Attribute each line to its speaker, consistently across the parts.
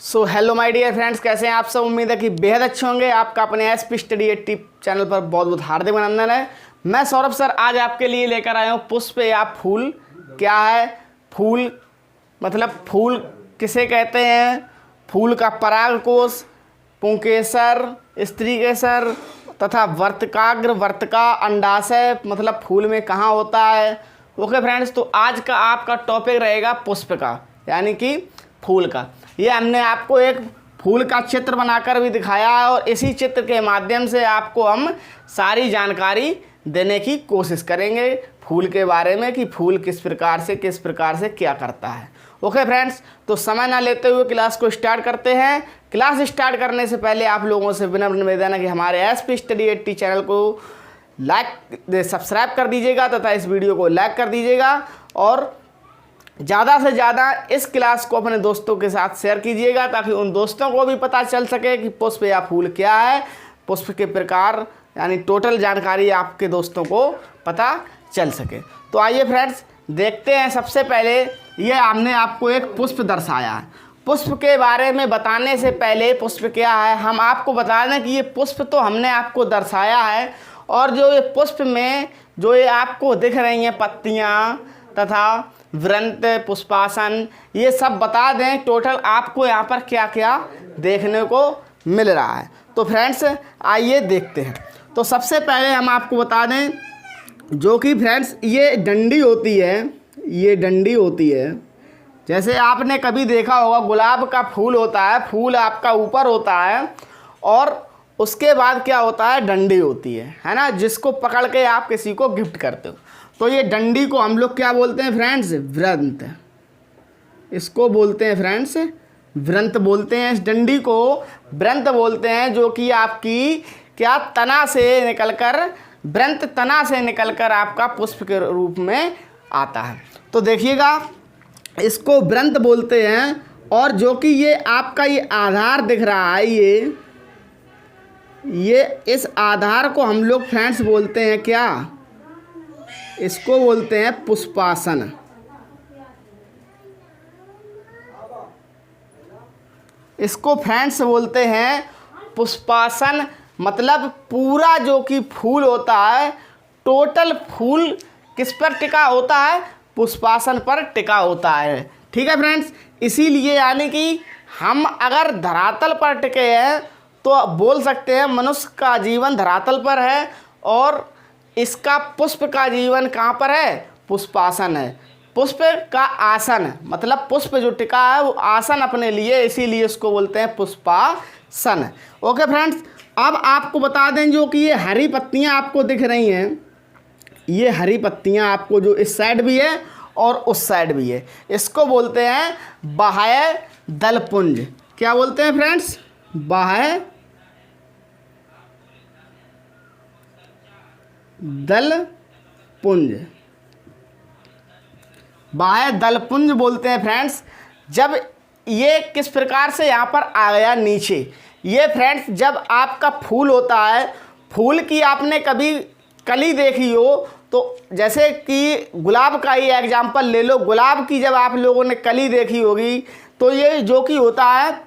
Speaker 1: So hello my dear friends, कैसे हैं आप सब। उम्मीद है कि बेहद अच्छे होंगे। आपका अपने एसपी स्टडी 80 चैनल पर बहुत बहुत हार्दिक अभिनंदन है। मैं सौरभ सर आज आपके लिए लेकर आया हूँ पुष्प या फूल। क्या है फूल? मतलब फूल किसे कहते हैं? फूल का परागकोश, पुंकेसर, स्त्रीकेसर तथा वर्तकाग्र, वर्तका, अंडाशय मतलब फूल में कहाँ होता है। ओके फ्रेंड्स, तो आज का आपका टॉपिक रहेगा पुष्प का, यानी कि फूल का। ये हमने आपको एक फूल का चित्र बनाकर भी दिखाया है और इसी चित्र के माध्यम से आपको हम सारी जानकारी देने की कोशिश करेंगे फूल के बारे में कि फूल किस प्रकार से क्या करता है। ओके फ्रेंड्स, तो समय ना लेते हुए क्लास को स्टार्ट करते हैं। क्लास स्टार्ट करने से पहले आप लोगों से विनम्र निवेदन है कि हमारे एसपी स्टडी 80 चैनल को सब्सक्राइब कर दीजिएगा तथा इस वीडियो को लाइक कर दीजिएगा और ज़्यादा से ज़्यादा इस क्लास को अपने दोस्तों के साथ शेयर कीजिएगा ताकि उन दोस्तों को भी पता चल सके कि पुष्प या फूल क्या है, पुष्प के प्रकार, यानी टोटल जानकारी आपके दोस्तों को पता चल सके। तो आइए फ्रेंड्स देखते हैं। सबसे पहले ये हमने आपको एक पुष्प दर्शाया है। पुष्प के बारे में बताने से पहले पुष्प क्या है हम आपको बता दें कि ये पुष्प तो हमने आपको दर्शाया है और जो ये पुष्प में जो ये आपको दिख रही हैं पत्तियाँ तथा वृंत, पुष्पासन, ये सब बता दें टोटल आपको यहाँ पर क्या क्या देखने को मिल रहा है। तो फ्रेंड्स आइए देखते हैं। तो सबसे पहले हम आपको बता दें जो कि फ्रेंड्स ये डंडी होती है, ये डंडी होती है। जैसे आपने कभी देखा होगा गुलाब का फूल होता है, फूल आपका ऊपर होता है और उसके बाद क्या होता है, डंडी होती है ना, जिसको पकड़ के आप किसी को गिफ्ट करते हो। तो ये डंडी को हम लोग क्या बोलते हैं फ्रेंड्स? वृंत। इसको बोलते हैं फ्रेंड्स वृंत बोलते हैं। इस डंडी को वृंत बोलते हैं, जो कि आपकी क्या तना से निकलकर, वृंत तना से निकलकर आपका पुष्प के रूप में आता है। तो देखिएगा इसको वृंत बोलते हैं। और जो कि ये आपका ये आधार दिख रहा है, ये इस आधार को हम लोग फ्रेंड्स बोलते हैं क्या? इसको बोलते हैं पुष्पासन। इसको फ्रेंड्स बोलते हैं पुष्पासन। मतलब पूरा जो कि फूल होता है, टोटल फूल किस पर टिका होता है? पुष्पासन पर टिका होता है। ठीक है फ्रेंड्स, इसीलिए यानी कि हम अगर धरातल पर टिके हैं तो बोल सकते हैं मनुष्य का जीवन धरातल पर है और इसका पुष्प का जीवन कहाँ पर है? पुष्पासन है। पुष्प का आसन मतलब पुष्प जो टिका है वो आसन अपने लिए, इसीलिए इसको बोलते हैं पुष्पासन। ओके फ्रेंड्स, अब आपको बता दें जो कि ये हरी पत्तियाँ आपको दिख रही हैं, ये हरी पत्तियाँ आपको जो इस साइड भी है और उस साइड भी है, इसको बोलते हैं बाह्य दलपुंज। क्या बोलते हैं फ्रेंड्स? बाह्य दलपुंज, बाह्य दलपुंज बोलते हैं फ्रेंड्स। जब ये किस प्रकार से यहाँ पर आ गया नीचे, ये फ्रेंड्स जब आपका फूल होता है, फूल की आपने कभी कली देखी हो तो जैसे कि गुलाब का ही एग्जाम्पल ले लो। गुलाब की जब आप लोगों ने कली देखी होगी तो ये जो कि होता है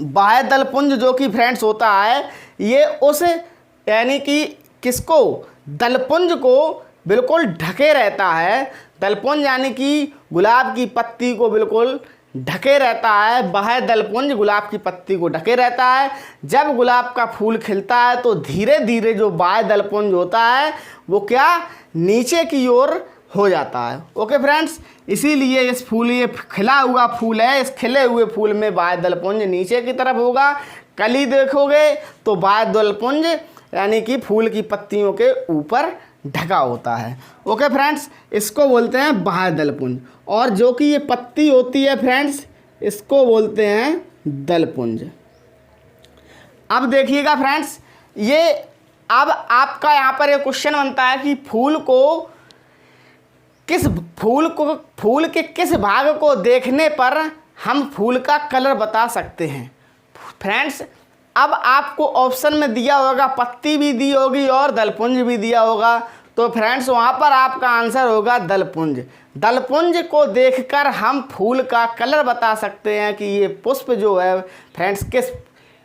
Speaker 1: बाह्य दलपुंज, जो कि फ्रेंड्स होता है ये उस यानी कि किसको? दलपुंज को बिल्कुल ढके रहता है। दलपुंज यानी कि गुलाब की पत्ती को बिल्कुल ढके रहता है। बाह्य दलपुंज गुलाब की पत्ती को ढके रहता है। जब गुलाब का फूल खिलता है तो धीरे धीरे जो बाह्य दलपुंज होता है वो क्या नीचे की ओर हो जाता है। ओके फ्रेंड्स, इसीलिए इस फूल, ये खिला हुआ फूल है, इस खिले हुए फूल में बाह्य दलपुंज नीचे की तरफ होगा। कली देखोगे तो बाह्य दलपुंज यानी कि फूल की पत्तियों के ऊपर ढका होता है। ओके फ्रेंड्स, इसको बोलते हैं बाह्य दलपुंज। और जो कि ये पत्ती होती है फ्रेंड्स, इसको बोलते हैं दलपुंज। अब देखिएगा फ्रेंड्स, ये अब आपका यहाँ पर एक क्वेश्चन बनता है कि फूल के किस भाग को देखने पर हम फूल का कलर बता सकते हैं। फ्रेंड्स अब आपको ऑप्शन में दिया होगा, पत्ती भी दी होगी और दलपुंज भी दिया होगा। तो फ्रेंड्स वहाँ पर आपका आंसर होगा दलपुंज। दलपुंज को देखकर हम फूल का कलर बता सकते हैं कि ये पुष्प जो है फ्रेंड्स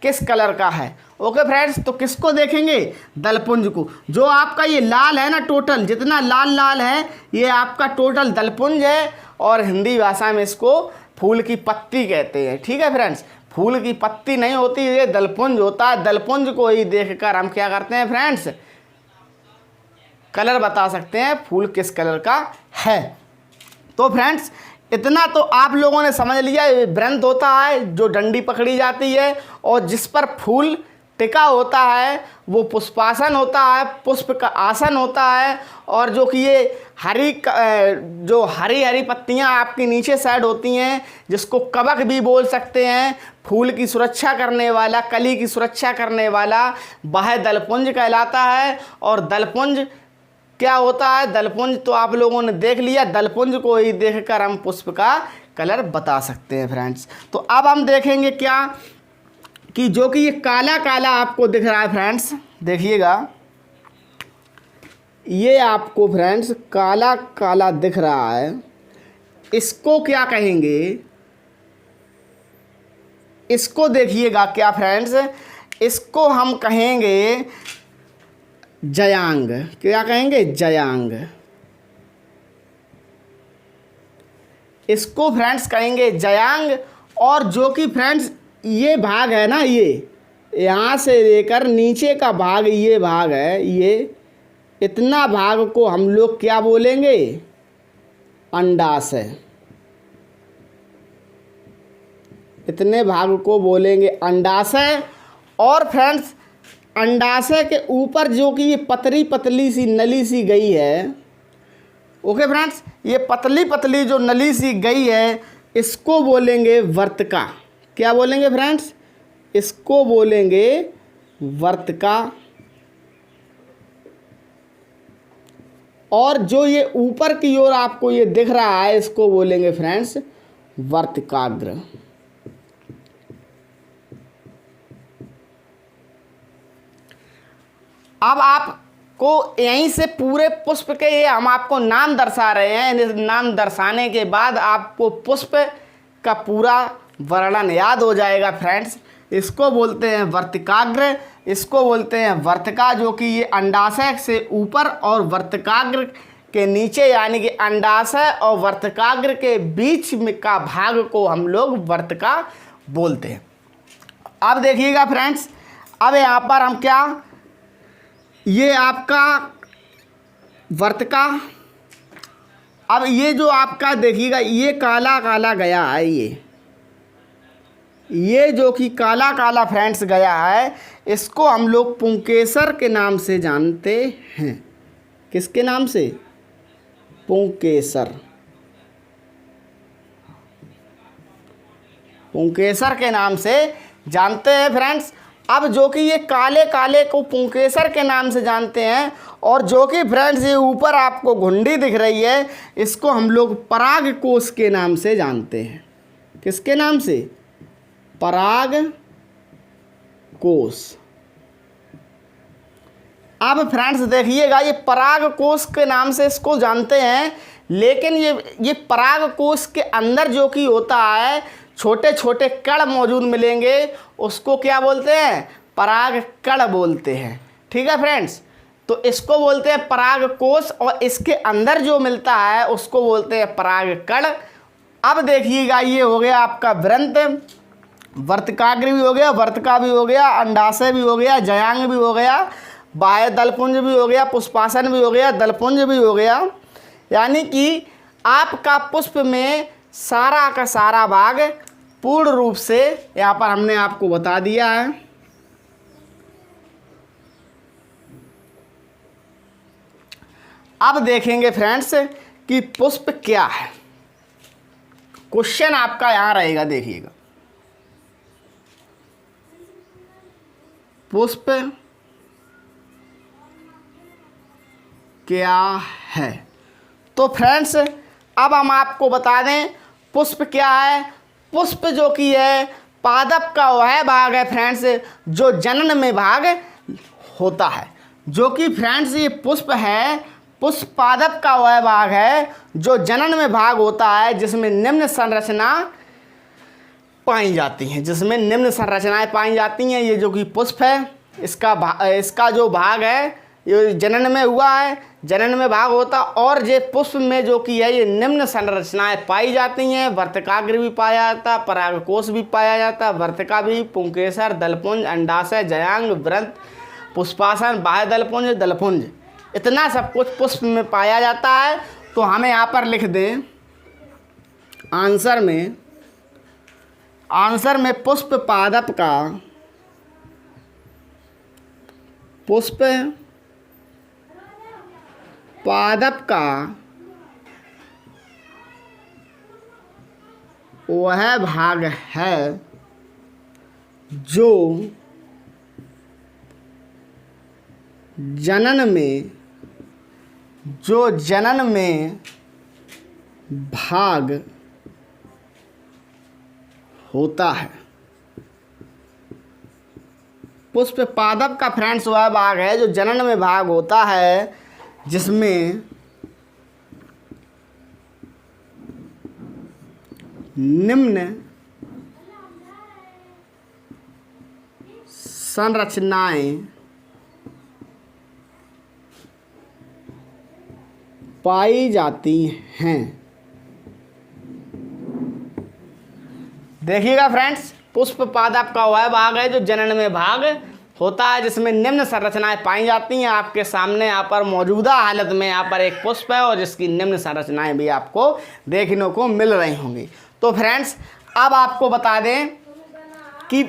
Speaker 1: किस कलर का है। ओके फ्रेंड्स, तो किसको देखेंगे? दलपुंज को। जो आपका ये लाल है ना, टोटल जितना लाल लाल है ये आपका टोटल दलपुंज है, और हिंदी भाषा में इसको फूल की पत्ती कहते हैं। ठीक है फ्रेंड्स, फूल की पत्ती नहीं होती, ये दलपुंज होता है। दलपुंज को ही देखकर हम क्या करते हैं फ्रेंड्स, कलर बता सकते हैं फूल किस कलर का है। तो फ्रेंड्स इतना तो आप लोगों ने समझ लिया। वृंत होता है जो डंडी पकड़ी जाती है और जिस पर फूल टिका होता है वो पुष्पासन होता है, पुष्प का आसन होता है। और जो कि ये जो हरी हरी पत्तियां आपकी नीचे साइड होती हैं, जिसको कवक भी बोल सकते हैं, फूल की सुरक्षा करने वाला, कली की सुरक्षा करने वाला, वह दलपुंज कहलाता है। और दलपुंज क्या होता है? दलपुंज तो आप लोगों ने देख लिया। दलपुंज को ही देखकर हम पुष्प का कलर बता सकते हैं फ्रेंड्स। तो अब हम देखेंगे क्या कि जो कि ये काला काला आपको दिख रहा है फ्रेंड्स, देखिएगा ये आपको फ्रेंड्स काला काला दिख रहा है, इसको क्या कहेंगे? इसको देखिएगा क्या फ्रेंड्स, इसको हम कहेंगे जयांग। क्या कहेंगे? जयांग। इसको फ्रेंड्स कहेंगे जयांग। और जो कि फ्रेंड्स ये भाग है ना, ये यहाँ से लेकर नीचे का भाग, ये भाग है, ये इतना भाग को हम लोग क्या बोलेंगे? अंडाशय। इतने भाग को बोलेंगे अंडाशय। और फ्रेंड्स अंडाशय के ऊपर जो कि ये पतली पतली सी नली सी गई है, ओके फ्रेंड्स, ये पतली पतली जो नली सी गई है इसको बोलेंगे वर्तिका। क्या बोलेंगे फ्रेंड्स? इसको बोलेंगे वर्तिका। और जो ये ऊपर की ओर आपको ये दिख रहा है इसको बोलेंगे फ्रेंड्स वर्तिकाग्र। अब आपको यहीं से पूरे पुष्प के ये हम आपको नाम दर्शा रहे हैं। नाम दर्शाने के बाद आपको पुष्प का पूरा वर्णन याद हो जाएगा फ्रेंड्स। इसको बोलते हैं वर्तिकाग्र, इसको बोलते हैं वर्तिका, जो कि ये अंडाशय से ऊपर और वर्तिकाग्र के नीचे, यानी कि अंडाशय और वर्तिकाग्र के बीच में का भाग को हम लोग वर्तिका बोलते हैं। अब देखिएगा फ्रेंड्स, अब यहाँ पर हम क्या, ये आपका वर्तिका। अब ये जो आपका देखिएगा ये काला काला गया है, ये जो कि काला काला फ्रेंड्स गया है, इसको हम लोग पुंकेसर के नाम से जानते हैं। किसके नाम से? पुंकेसर। पुंकेसर के नाम से जानते हैं फ्रेंड्स। अब जो कि ये काले काले को पुंकेसर के नाम से जानते हैं। और जो कि फ्रेंड्स ये ऊपर आपको घुंडी दिख रही है, इसको हम लोग पराग कोश के नाम से जानते हैं। किसके नाम से? पराग कोश। अब फ्रेंड्स देखिएगा, ये पराग कोश के नाम से इसको जानते हैं, लेकिन ये पराग कोश के अंदर जो कि होता है छोटे छोटे कण मौजूद मिलेंगे, उसको क्या बोलते हैं? पराग कण बोलते हैं। ठीक है फ्रेंड्स, तो इसको बोलते हैं पराग कोश, और इसके अंदर जो मिलता है उसको बोलते हैं पराग कण। अब देखिएगा, ये हो गया आपका वृंत, वर्तिकाग्र भी हो गया, वर्तिका भी हो गया, अंडाशय भी हो गया, जयांग भी हो गया, बाह्य दलपुंज भी हो गया, पुष्पासन भी हो गया, दलपुंज भी हो गया। यानी कि आपका पुष्प में सारा का सारा भाग पूर्ण रूप से यहाँ पर हमने आपको बता दिया है। अब देखेंगे फ्रेंड्स कि पुष्प क्या है। क्वेश्चन आपका यहाँ रहेगा, देखिएगा, पुष्प क्या है। तो फ्रेंड्स अब हम आपको बता दें पुष्प क्या है। पुष्प जो कि है पादप का वह भाग है फ्रेंड्स जो जनन में भाग होता है। जो कि फ्रेंड्स ये पुष्प है पुष्पादप का वह भाग है जो जनन में भाग होता है जिसमें निम्न संरचना पाई जाती हैं, जिसमें निम्न संरचनाएं पाई जाती हैं। ये जो कि पुष्प है, इसका जो भाग है ये जनन में हुआ है, जनन में भाग होता, और ये पुष्प में जो कि है ये निम्न संरचनाएं पाई जाती हैं। वर्तिकाग्र भी पाया जाता, परागकोश भी पाया जाता, वर्तिका भी, पुंकेसर, दलपुंज, अंडाशय, जयांग, वृंत, पुष्पासन, बाह्य दलपुंज, दलपुंज, इतना सब कुछ पुष्प में पाया जाता है। तो हमें यहाँ पर लिख दें आंसर में पुष्प पादप का वह भाग है जो जनन में भाग होता है। पुष्प पादप का फ्रेंड्स वह भाग है जो जनन में भाग होता है जिसमें निम्न संरचनाएं पाई जाती हैं। देखिएगा फ्रेंड्स, पुष्प पादप का वह भाग है जो जनन में भाग होता है जिसमें निम्न संरचनाएं पाई जाती हैं। आपके सामने यहाँ पर मौजूदा हालत में यहाँ पर एक पुष्प है और जिसकी निम्न संरचनाएं भी आपको देखने को मिल रही होंगी। तो फ्रेंड्स अब आपको बता दें कि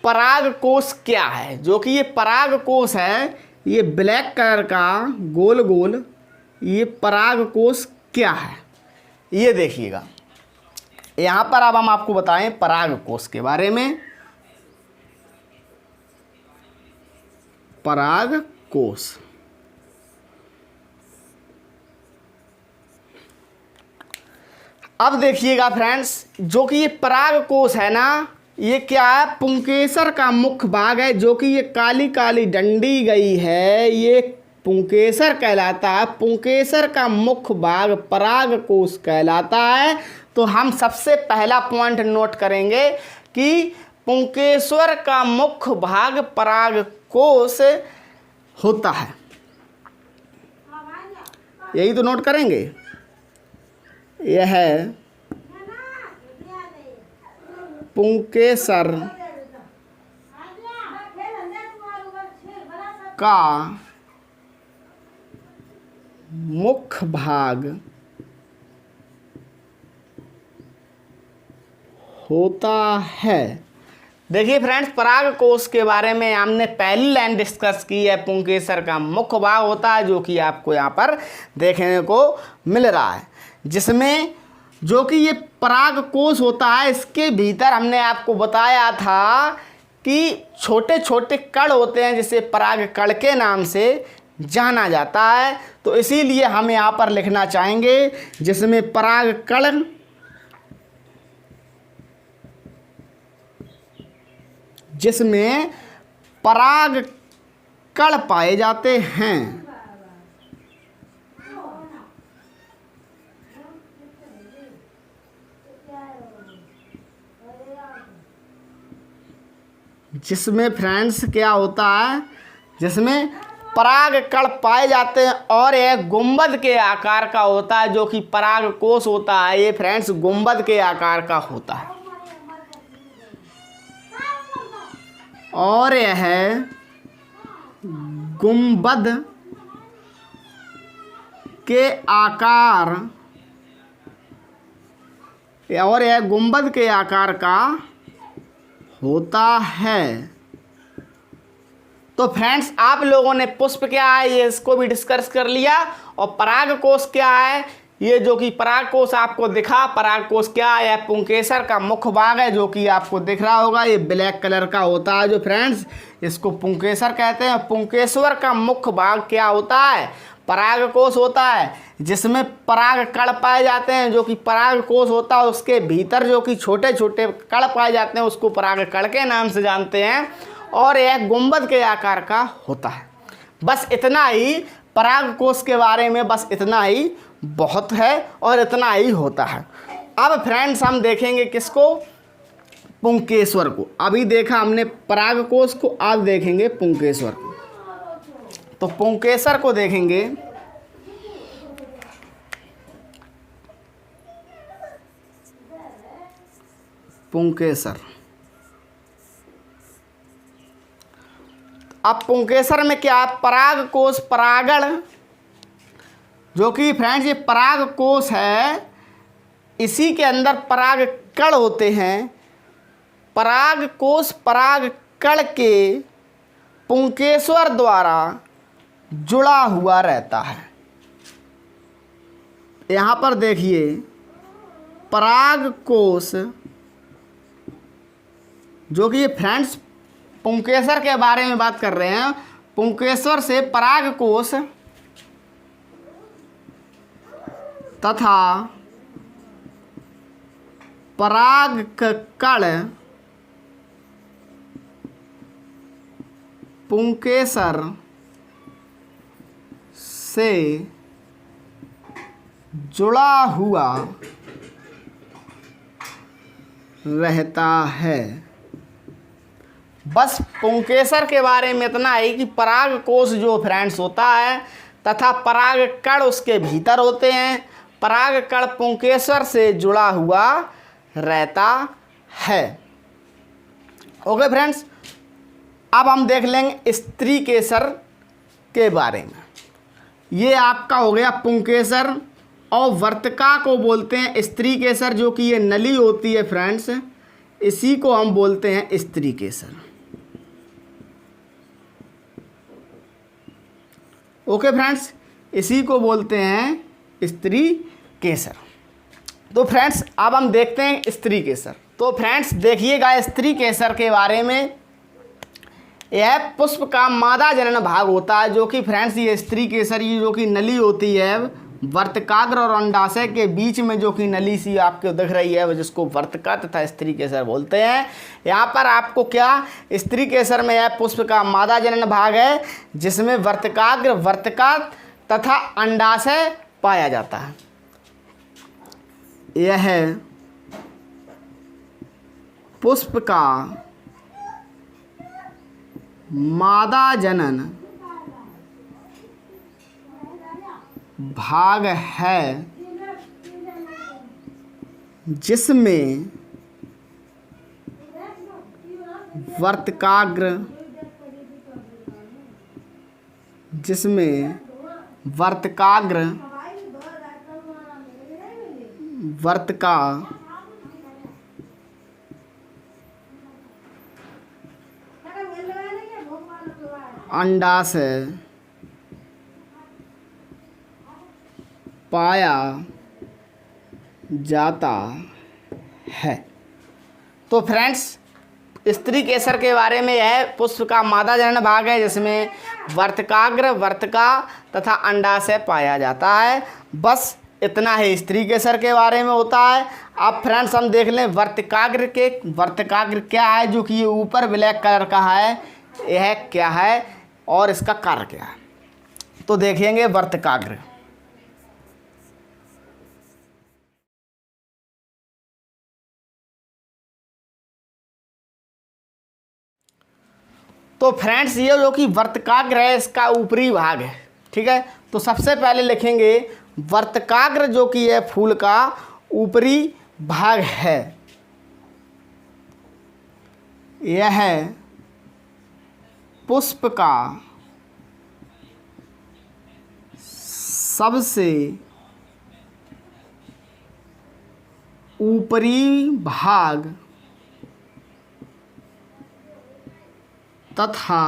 Speaker 1: परागकोश क्या है। जो कि ये परागकोश है, ये ब्लैक कलर का गोल गोल ये परागकोश क्या है, ये देखिएगा। यहाँ पर अब हम आपको बताएं परागकोश के बारे में। परागकोश अब देखिएगा फ्रेंड्स, जो कि ये परागकोश है ना, ये क्या है, पुंकेसर का मुख्य भाग है। जो कि ये काली काली डंडी गई है, ये पुंकेसर कहलाता है। पुंकेसर का मुख्य भाग परागकोश कहलाता है। तो हम सबसे पहला पॉइंट नोट करेंगे कि पुंकेसर का मुख्य भाग परागकोश होता है, यही तो नोट करेंगे। यह है पुंकेसर का मुख्य भाग होता है। देखिए फ्रेंड्स, परागकोश के बारे में हमने पहली लाइन डिस्कस की है। पुंकेसर का मुख्य भाग होता है जो कि आपको यहाँ पर देखने को मिल रहा है, जिसमें जो कि ये परागकोश होता है। इसके भीतर हमने आपको बताया था कि छोटे छोटे कण होते हैं जिसे परागकण के नाम से जाना जाता है। तो इसीलिए हम यहाँ पर लिखना चाहेंगे जिसमें परागकण जिसमें परागकण पाए जाते हैं। जिसमें फ्रेंड्स क्या होता है, जिसमें परागकण पाए जाते हैं और यह गुंबद के आकार का होता है। जो कि परागकोश होता है ये फ्रेंड्स गुंबद के आकार का होता है और यह गुंबद के आकार का होता है। तो फ्रेंड्स आप लोगों ने पुष्प क्या है ये इसको भी डिस्कस कर लिया, और परागकोश क्या है ये जो कि परागकोश आपको दिखा। परागकोश क्या है, यह पुंकेसर का मुख्य भाग है जो कि आपको दिख रहा होगा, ये ब्लैक कलर का होता है जो फ्रेंड्स इसको पुंकेसर कहते हैं। पुंकेसर का मुख्य भाग क्या होता है, परागकोश होता है, जिसमें परागकण पाए जाते हैं। जो कि परागकोश होता है उसके भीतर जो कि छोटे छोटे कण पाए जाते हैं उसको परागकण के नाम से जानते हैं, और यह गुंबद के आकार का होता है। बस इतना ही परागकोश के बारे में बस इतना ही बहुत है और इतना ही होता है। अब फ्रेंड्स हम देखेंगे किसको, पुंकेसर को। अभी देखा हमने परागकोश को, अब देखेंगे पुंकेसर को। तो पुंकेसर को देखेंगे। पुंकेसर, अब पुंकेसर में क्या है, परागकोश परागण, जो कि फ्रेंड्स ये परागकोश है, इसी के अंदर परागकण होते हैं। परागकोश परागकण के पुंकेसर द्वारा जुड़ा हुआ रहता है। यहाँ पर देखिए, परागकोश, जो कि ये फ्रेंड्स पुंकेसर के बारे में बात कर रहे हैं। पुंकेसर से परागकोश तथा परागकण पुंकेसर से जुड़ा हुआ रहता है। बस पुंकेसर के बारे में इतना ही कि परागकोश जो फ्रेंड्स होता है तथा परागकण उसके भीतर होते हैं। परागकण पुंकेसर से जुड़ा हुआ रहता है। ओके फ्रेंड्स, अब हम देख लेंगे स्त्री केसर के बारे में। ये आपका हो गया पुंकेसर, और वर्तिका को बोलते हैं स्त्री केसर, जो कि ये नली होती है फ्रेंड्स, इसी को हम बोलते हैं स्त्री केसर। ओके फ्रेंड्स, इसी को बोलते हैं स्त्री केसर। तो फ्रेंड्स अब हम देखते हैं स्त्री केसर। तो फ्रेंड्स देखिएगा स्त्री केसर के बारे में, यह पुष्प का मादा जनन भाग होता है, जो कि फ्रेंड्स ये स्त्री केसर, ये जो कि नली होती है वर्तिकाग्र और अंडाशय के बीच में, जो कि नली सी आपको दिख रही है, जिसको वर्तिका तथा स्त्री केसर बोलते हैं। यहाँ पर आपको क्या, स्त्री केसर में यह पुष्प का मादा जनन भाग है, जिसमें वर्तिकाग्र, वर्तिका तथा अंडाशय पाया जाता है। यह पुष्प का मादा जनन भाग है, जिसमें वर्तिकाग्र, वर्तिका, अंडाशय पाया जाता है। तो फ्रेंड्स स्त्री केसर के बारे में यह पुष्प का मादा जनन भाग है, जिसमें वर्तिकाग्र, वर्तिका तथा अंडाशय पाया जाता है। बस इतना ही स्त्री केसर के बारे में होता है। अब फ्रेंड्स हम देख लें वर्तिकाग्र के, वर्तिकाग्र क्या है, जो कि ये ऊपर ब्लैक कलर का है, यह क्या है और इसका कार्य क्या है। तो देखेंगे वर्तिकाग्र। तो फ्रेंड्स ये जो कि वर्तिकाग्र है, इसका ऊपरी भाग है, ठीक है। तो सबसे पहले लिखेंगे वर्तिकाग्र, जो कि यह फूल का ऊपरी भाग है। यह पुष्प का सबसे ऊपरी भाग तथा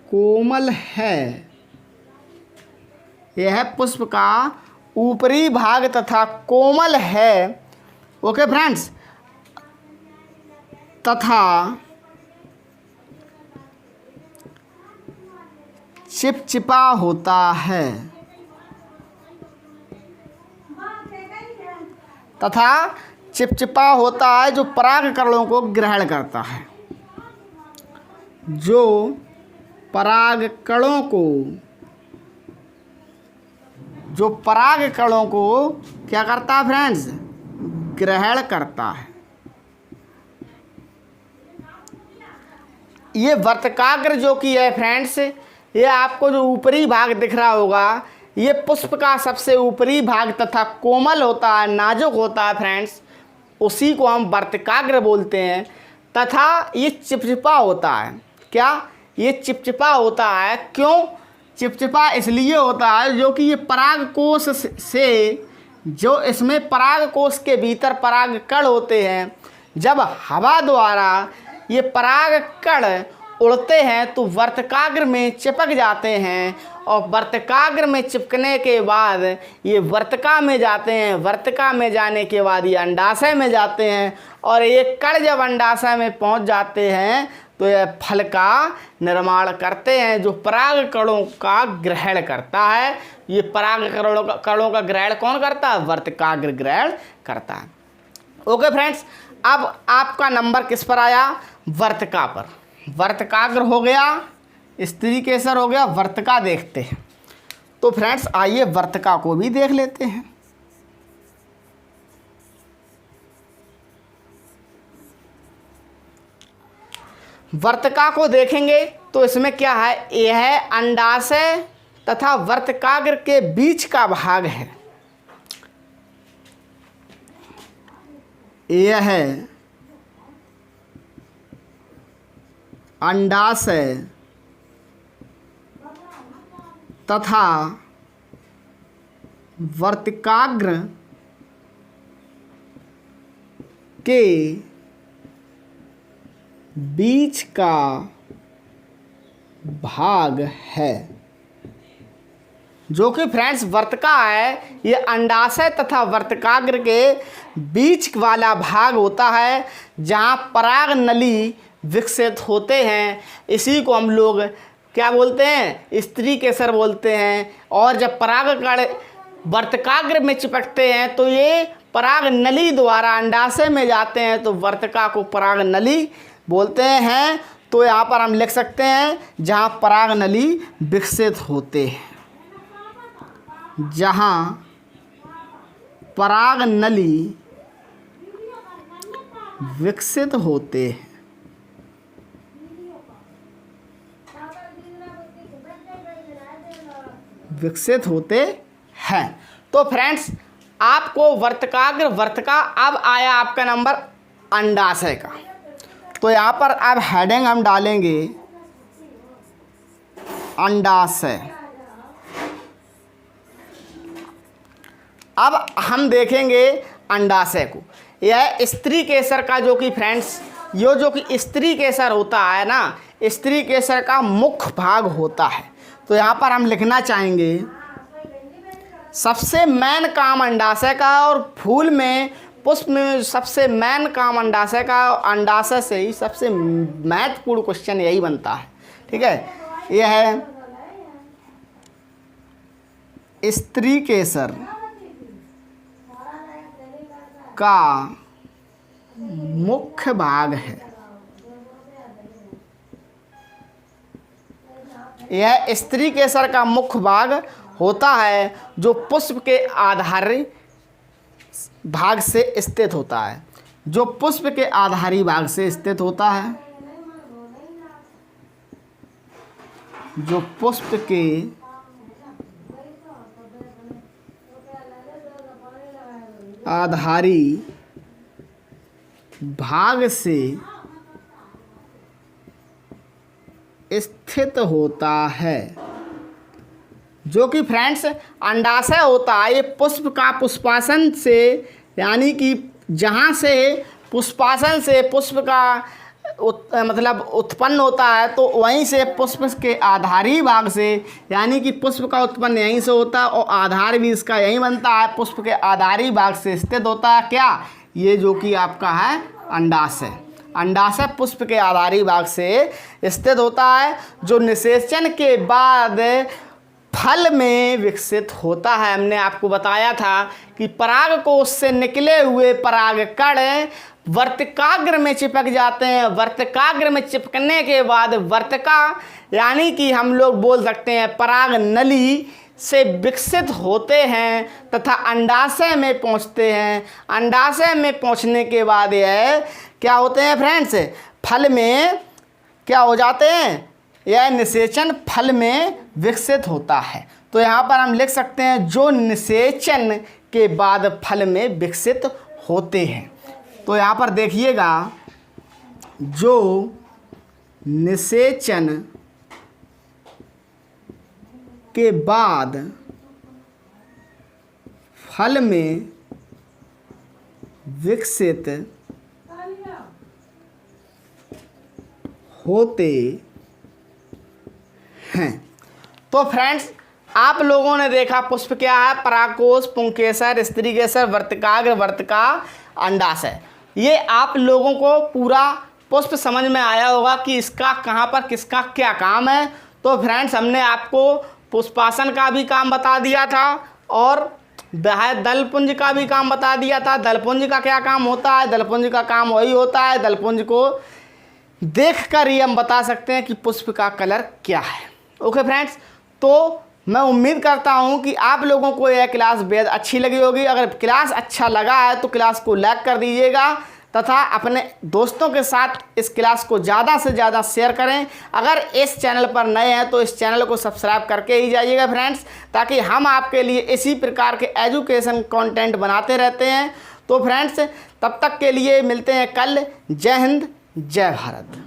Speaker 1: कोमल है। यह पुष्प का ऊपरी भाग तथा कोमल है। ओके फ्रेंड्स, तथा चिपचिपा होता है, तथा चिपचिपा होता है, जो परागकणों को ग्रहण करता है, जो परागकणों को, जो परागकणों को क्या करता है फ्रेंड्स, ग्रहण करता है। ये वर्तकाग्र जो कि है फ्रेंड्स, ये आपको जो ऊपरी भाग दिख रहा होगा, ये पुष्प का सबसे ऊपरी भाग तथा कोमल होता है, नाजुक होता है फ्रेंड्स, उसी को हम वर्तकाग्र बोलते हैं। तथा ये चिपचिपा होता है। क्या? ये चिपचिपा होता है। क्यों चिपचिपा? इसलिए होता है जो कि ये परागकोश से, जो इसमें परागकोश के भीतर परागकण होते हैं, जब हवा द्वारा ये परागकण उड़ते हैं तो वर्तकाग्र में चिपक जाते हैं, और वर्तकाग्र में चिपकने के बाद ये वर्तिका में जाते हैं। वर्तिका में जाने के बाद ये अंडाशय में जाते हैं, और ये कण जब अंडाशय में पहुंच जाते हैं तो ये फल का निर्माण करते हैं, जो परागकणों का ग्रहण करता है। ये परागकणों का ग्रहण कौन करता है? वर्तकाग्र ग्रहण करता है। ओके फ्रेंड्स, अब आपका नंबर किस पर आया? वर्तिका पर। वर्तकाग्र हो गया, स्त्री केसर हो गया, वर्तिका देखते हैं। तो फ्रेंड्स आइए वर्तिका को भी देख लेते हैं। वर्तिका को देखेंगे तो इसमें क्या है? यह है अंडाशय तथा वर्तकाग्र के बीच का भाग है। यह है अंडाशय तथा वर्तिकाग्र के बीच का भाग है, जो कि फ्रेंड्स वर्तिका है। ये अंडाशय तथा वर्तिकाग्र के बीच वाला भाग होता है, जहाँ पराग नली विकसित होते हैं। इसी को हम लोग क्या बोलते हैं? स्त्री केसर बोलते हैं। और जब परागकण वर्तिकाग्र में चिपकते हैं तो ये पराग नली द्वारा अंडाशय में जाते हैं, तो वर्तिका को पराग नली बोलते हैं। तो यहाँ पर हम लिख सकते हैं जहाँ पराग नली विकसित होते हैं, जहाँ पराग नली विकसित होते हैं। विकसित होते हैं। तो फ्रेंड्स आपको वर्तिकाग्र, वर्तिका, अब आया आपका नंबर अंडाशय का। तो यहाँ पर अब हेडिंग हम डालेंगे अंडाशय। अब हम देखेंगे अंडाशय को। यह स्त्री केसर का जो कि फ्रेंड्स, ये जो कि स्त्री केसर होता है ना, स्त्री केसर का मुख्य भाग होता है। तो यहाँ पर हम लिखना चाहेंगे सबसे मेन काम अंडाशय का, और फूल में, पुष्प में सबसे मेन काम अंडाशय का। अंडाशय से ही सबसे महत्वपूर्ण क्वेश्चन यही बनता है। ठीक है, यह है स्त्री केसर का मुख्य भाग है। यह स्त्री केसर का मुख्य भाग होता है, जो पुष्प के आधारी भाग से स्थित होता है। जो पुष्प के आधारी भाग से स्थित होता है, जो पुष्प के आधारी भाग से स्थित होता है। जो कि फ्रेंड्स अंडाशय होता है, ये पुष्प का पुष्पासन से, यानी कि जहाँ से पुष्पासन से पुष्प का मतलब उत्पन्न होता है, तो वहीं से पुष्प के आधारी भाग से, यानी कि पुष्प का उत्पन्न यहीं से होता है और आधार भी इसका यहीं बनता है, पुष्प के आधारी भाग से स्थित होता है। क्या? ये जो कि आपका है अंडाशय। अंडाशय पुष्प के आधारी भाग से स्थित होता है, जो निषेचन के बाद फल में विकसित होता है। हमने आपको बताया था कि परागकोश से निकले हुए परागकण वर्तिकाग्र में चिपक जाते हैं। वर्तिकाग्र में चिपकने के बाद वर्तिका यानी कि हम लोग बोल सकते हैं पराग नली से विकसित होते हैं तथा अंडाशय में पहुंचते हैं। अंडाशय में पहुंचने के बाद यह क्या होते हैं फ्रेंड्स, फल में क्या हो जाते हैं, यह निषेचन फल में विकसित होता है। तो यहाँ पर हम लिख सकते हैं जो निषेचन के बाद फल में विकसित होते हैं। तो यहाँ पर देखिएगा, जो निषेचन के बाद फल में विकसित होते हैं। तो फ्रेंड्स आप लोगों ने देखा पुष्प क्या है, परागकोश, पुंकेसर, स्त्रीकेसर, वर्तिकाग्र, वर्तिका, अंडाशय। ये आप लोगों को पूरा पुष्प समझ में आया होगा कि इसका कहाँ पर किसका क्या काम है। तो फ्रेंड्स हमने आपको पुष्पासन का भी काम बता दिया था और दलपुंज का भी काम बता दिया था। दलपुंज का क्या काम होता है, दलपुंज का काम वही होता है, दलपुंज को देखकर ही हम बता सकते हैं कि पुष्प का कलर क्या है। ओके फ्रेंड्स, तो मैं उम्मीद करता हूं कि आप लोगों को यह क्लास बेहद अच्छी लगी होगी। अगर क्लास अच्छा लगा है तो क्लास को लाइक कर दीजिएगा तथा अपने दोस्तों के साथ इस क्लास को ज़्यादा से ज़्यादा शेयर करें। अगर इस चैनल पर नए हैं तो इस चैनल को सब्सक्राइब करके ही जाइएगा फ्रेंड्स, ताकि हम आपके लिए इसी प्रकार के एजुकेशन कंटेंट बनाते रहते हैं। तो फ्रेंड्स तब तक के लिए मिलते हैं कल। जय हिंद, जय भारत।